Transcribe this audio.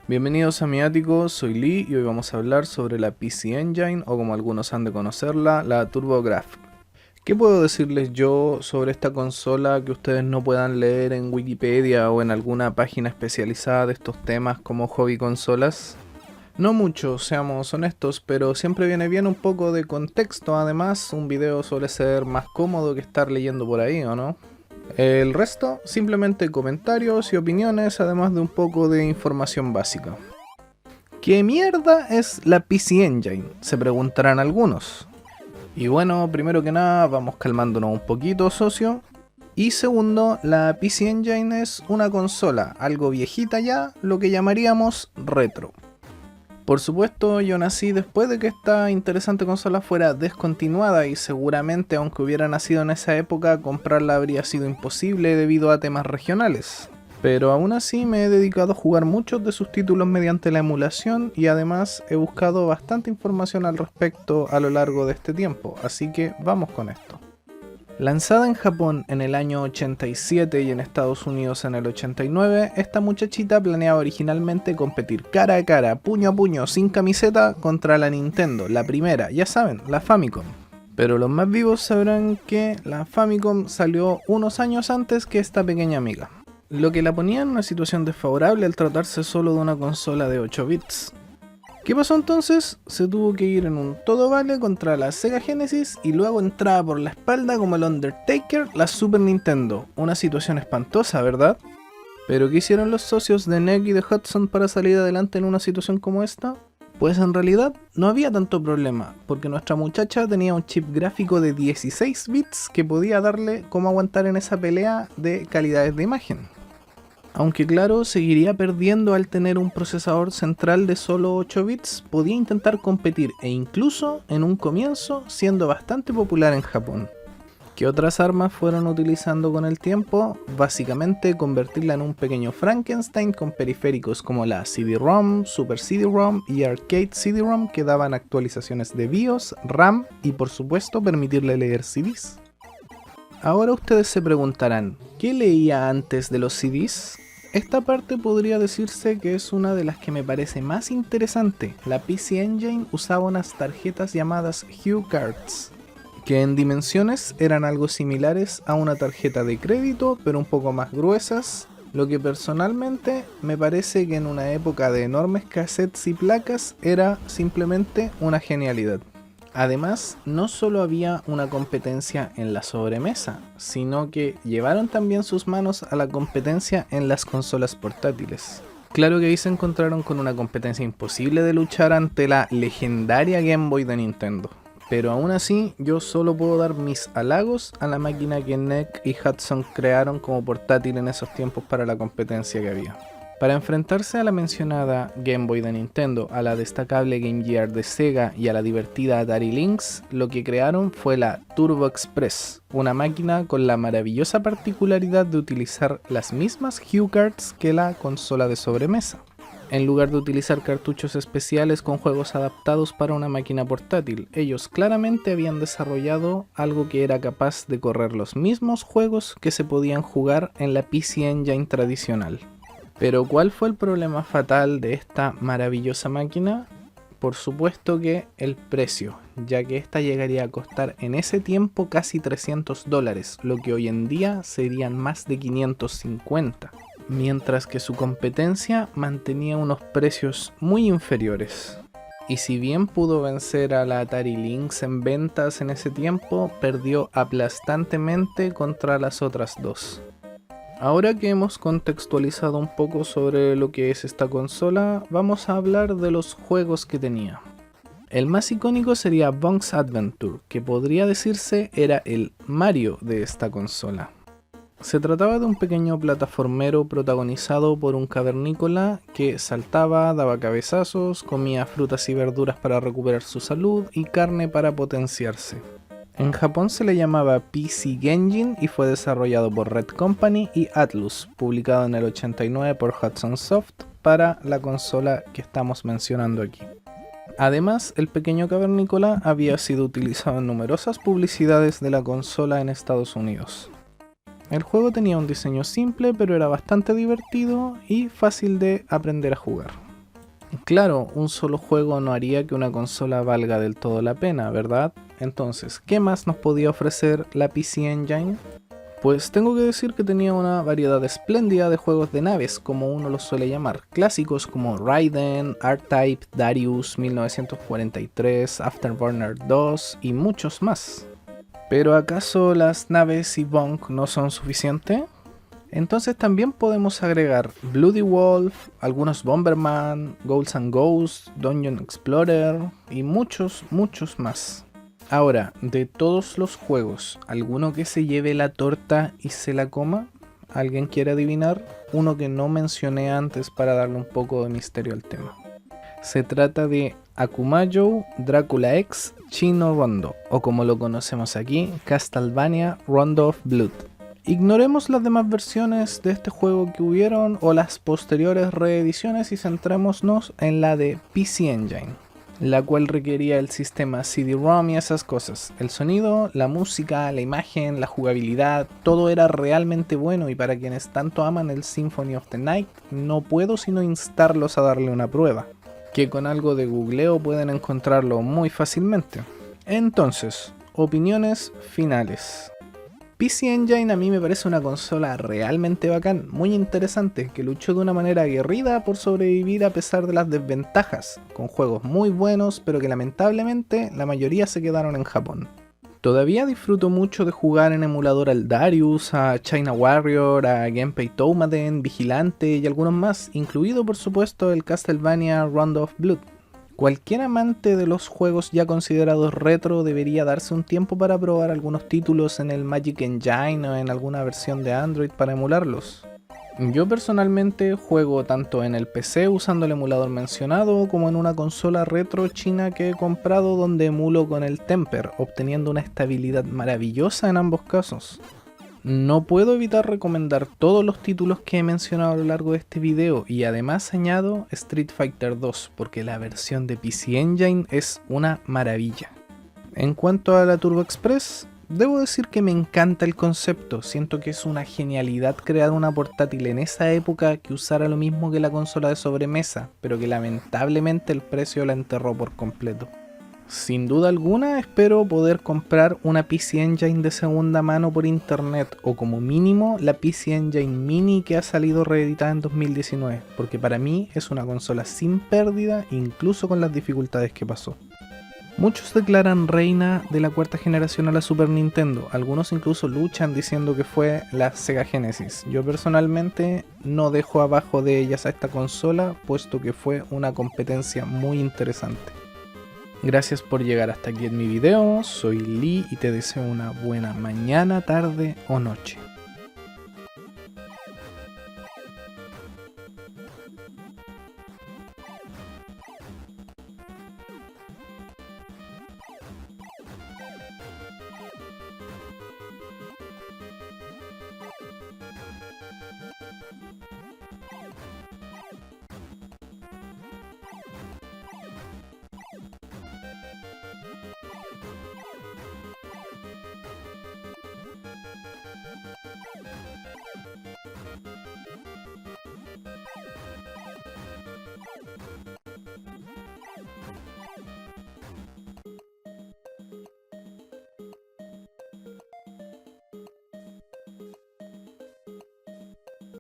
Bienvenidos a mi ático, soy Lee y hoy vamos a hablar sobre la PC Engine o como algunos han de conocerla, la TurboGrafx. ¿Qué puedo decirles yo sobre esta consola que ustedes no puedan leer en Wikipedia o en alguna página especializada de estos temas como hobby consolas? No mucho, seamos honestos, pero siempre viene bien un poco de contexto. Además, un video suele ser más cómodo que estar leyendo por ahí, ¿o no? El resto, simplemente comentarios y opiniones, además de un poco de información básica. ¿Qué mierda es la PC Engine? Se preguntarán algunos. Y bueno, primero que nada, vamos calmándonos un poquito, socio. Y segundo, la PC Engine es una consola, algo viejita ya, lo que llamaríamos retro. Por supuesto, yo nací después de que esta interesante consola fuera descontinuada y seguramente aunque hubiera nacido en esa época, comprarla habría sido imposible debido a temas regionales. Pero aún así me he dedicado a jugar muchos de sus títulos mediante la emulación y además he buscado bastante información al respecto a lo largo de este tiempo, así que vamos con esto. Lanzada en Japón en el año 87 y en Estados Unidos en el 89, esta muchachita planeaba originalmente competir cara a cara, puño a puño, sin camiseta contra la Nintendo, la primera, ya saben, la Famicom. Pero los más vivos sabrán que la Famicom salió unos años antes que esta pequeña amiga, lo que la ponía en una situación desfavorable al tratarse solo de una consola de 8 bits. ¿Qué pasó entonces? Se tuvo que ir en un todo vale contra la Sega Genesis y luego entraba por la espalda como el Undertaker la Super Nintendo. Una situación espantosa, ¿verdad? ¿Pero qué hicieron los socios de NEC y de Hudson para salir adelante en una situación como esta? Pues en realidad no había tanto problema, porque nuestra muchacha tenía un chip gráfico de 16 bits que podía darle cómo aguantar en esa pelea de calidades de imagen. Aunque claro, seguiría perdiendo al tener un procesador central de solo 8 bits, podía intentar competir e incluso, en un comienzo, siendo bastante popular en Japón. ¿Qué otras armas fueron utilizando con el tiempo? Básicamente convertirla en un pequeño Frankenstein con periféricos como la CD-ROM, Super CD-ROM y Arcade CD-ROM que daban actualizaciones de BIOS, RAM y por supuesto permitirle leer CDs. Ahora ustedes se preguntarán, ¿qué leía antes de los CDs? Esta parte podría decirse que es una de las que me parece más interesante. La PC Engine usaba unas tarjetas llamadas HuCards, que en dimensiones eran algo similares a una tarjeta de crédito, pero un poco más gruesas, lo que personalmente me parece que en una época de enormes cassettes y placas era simplemente una genialidad. Además, no solo había una competencia en la sobremesa, sino que llevaron también sus manos a la competencia en las consolas portátiles. Claro que ahí se encontraron con una competencia imposible de luchar ante la legendaria Game Boy de Nintendo. Pero aún así, yo solo puedo dar mis halagos a la máquina que NEC y Hudson crearon como portátil en esos tiempos para la competencia que había. Para enfrentarse a la mencionada Game Boy de Nintendo, a la destacable Game Gear de Sega y a la divertida Atari Lynx, lo que crearon fue la Turbo Express, una máquina con la maravillosa particularidad de utilizar las mismas HuCards que la consola de sobremesa. En lugar de utilizar cartuchos especiales con juegos adaptados para una máquina portátil, ellos claramente habían desarrollado algo que era capaz de correr los mismos juegos que se podían jugar en la PC Engine tradicional. Pero ¿cuál fue el problema fatal de esta maravillosa máquina? Por supuesto que el precio, ya que esta llegaría a costar en ese tiempo casi $300, lo que hoy en día serían más de 550, mientras que su competencia mantenía unos precios muy inferiores. Y si bien pudo vencer a la Atari Lynx en ventas en ese tiempo, perdió aplastantemente contra las otras dos. Ahora que hemos contextualizado un poco sobre lo que es esta consola, vamos a hablar de los juegos que tenía. El más icónico sería Bonk's Adventure, que podría decirse era el Mario de esta consola. Se trataba de un pequeño plataformero protagonizado por un cavernícola que saltaba, daba cabezazos, comía frutas y verduras para recuperar su salud y carne para potenciarse. En Japón se le llamaba PC Genjin y fue desarrollado por Red Company y Atlus, publicado en el 89 por Hudson Soft para la consola que estamos mencionando aquí. Además, el pequeño cavernícola había sido utilizado en numerosas publicidades de la consola en Estados Unidos. El juego tenía un diseño simple, pero era bastante divertido y fácil de aprender a jugar. Claro, un solo juego no haría que una consola valga del todo la pena, ¿verdad? Entonces, ¿qué más nos podía ofrecer la PC Engine? Pues tengo que decir que tenía una variedad espléndida de juegos de naves, como uno los suele llamar, clásicos como Raiden, R-Type, Darius, 1943, Afterburner 2 y muchos más. ¿Pero acaso las naves y Bonk no son suficientes? Entonces también podemos agregar Bloody Wolf, algunos Bomberman, Ghouls and Ghosts, Dungeon Explorer y muchos más. Ahora, de todos los juegos, ¿alguno que se lleve la torta y se la coma? ¿Alguien quiere adivinar? Uno que no mencioné antes para darle un poco de misterio al tema. Se trata de Akumajo Dracula X Chino Rondo, o como lo conocemos aquí, Castlevania Rondo of Blood. Ignoremos las demás versiones de este juego que hubieron o las posteriores reediciones y centrémonos en la de PC Engine, la cual requería el sistema CD-ROM y esas cosas. El sonido, la música, la imagen, la jugabilidad, todo era realmente bueno, y para quienes tanto aman el Symphony of the Night, no puedo sino instarlos a darle una prueba, que con algo de googleo pueden encontrarlo muy fácilmente. Entonces, opiniones finales. PC Engine a mí me parece una consola realmente bacán, muy interesante, que luchó de una manera aguerrida por sobrevivir a pesar de las desventajas, con juegos muy buenos, pero que lamentablemente la mayoría se quedaron en Japón. Todavía disfruto mucho de jugar en emulador al Darius, a China Warrior, a Genpei Toumaten, Vigilante y algunos más, incluido por supuesto el Castlevania Rondo of Blood. Cualquier amante de los juegos ya considerados retro debería darse un tiempo para probar algunos títulos en el Magic Engine o en alguna versión de Android para emularlos. Yo personalmente juego tanto en el PC usando el emulador mencionado como en una consola retro china que he comprado donde emulo con el Temper, obteniendo una estabilidad maravillosa en ambos casos. No puedo evitar recomendar todos los títulos que he mencionado a lo largo de este video, y además añado Street Fighter 2 porque la versión de PC Engine es una maravilla. En cuanto a la Turbo Express, debo decir que me encanta el concepto, siento que es una genialidad crear una portátil en esa época que usara lo mismo que la consola de sobremesa, pero que lamentablemente el precio la enterró por completo. Sin duda alguna espero poder comprar una PC Engine de segunda mano por internet, o como mínimo la PC Engine Mini que ha salido reeditada en 2019, porque para mí es una consola sin pérdida incluso con las dificultades que pasó. Muchos declaran reina de la cuarta generación a la Super Nintendo, algunos incluso luchan diciendo que fue la Sega Genesis. Yo personalmente no dejo abajo de ellas a esta consola, puesto que fue una competencia muy interesante. Gracias por llegar hasta aquí en mi video, soy Lee y te deseo una buena mañana, tarde o noche.